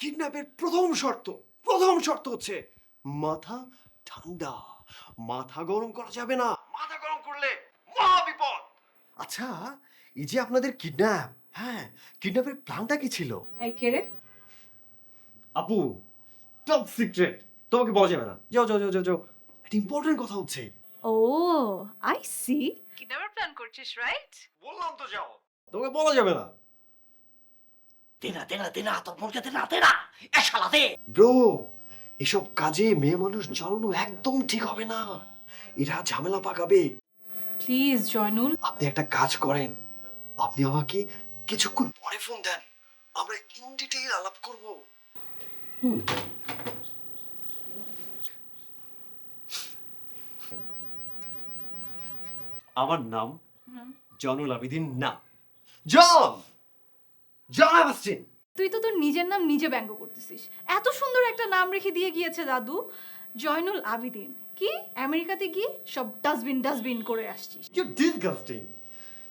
কিডন্যাপের প্রথম শর্ত হচ্ছে মাথা ঠান্ডা। মাথা গরম করা যাবে না, মাথা গরম করলে মহা বিপদ। আচ্ছা, এই যে আপনাদের কিডন্যাপ, হ্যাঁ, কিডন্যাপের প্ল্যানটা কি ছিল? এই কে রে? আপু, টপ সিক্রেট, তোমাকে বলা যাবে না। যাও যাও যাও যাও যাও, একটা ইম্পর্টেন্ট কথা হচ্ছে। ও আই সি, কিডন্যাপের প্ল্যান করছিস, রাইট? বললাম তো যাও, তোমাকে বলা যাবে না। তোর ফোনকে তেনা এ শালা দে। ব্রো, এসব কাজে মেয়ে মানুষ জড়ানো একদম ঠিক হবে না, এরা ঝামেলা পাকাবে। প্লিজ জয়নুল। আপনি একটা কাজ করেন, আপনি আমাকে কিছুক্ষণ পরে ফোন দেন, আমরা ইন ডিটেইল আলাপ করব। আমার নাম জয়নুল আবেদিন না, জন আবাস্টিন। তুই তো তোর নিজের নাম নিজে ব্যঙ্গ করতেছিস। এত সুন্দর একটা নাম রেখে দিয়ে গিয়েছে দাদু, জয়নুল আবেদিন। কি আমেরিকাতে গিয়ে সব ডাস্টবিন করে আসছিস? You disgusting.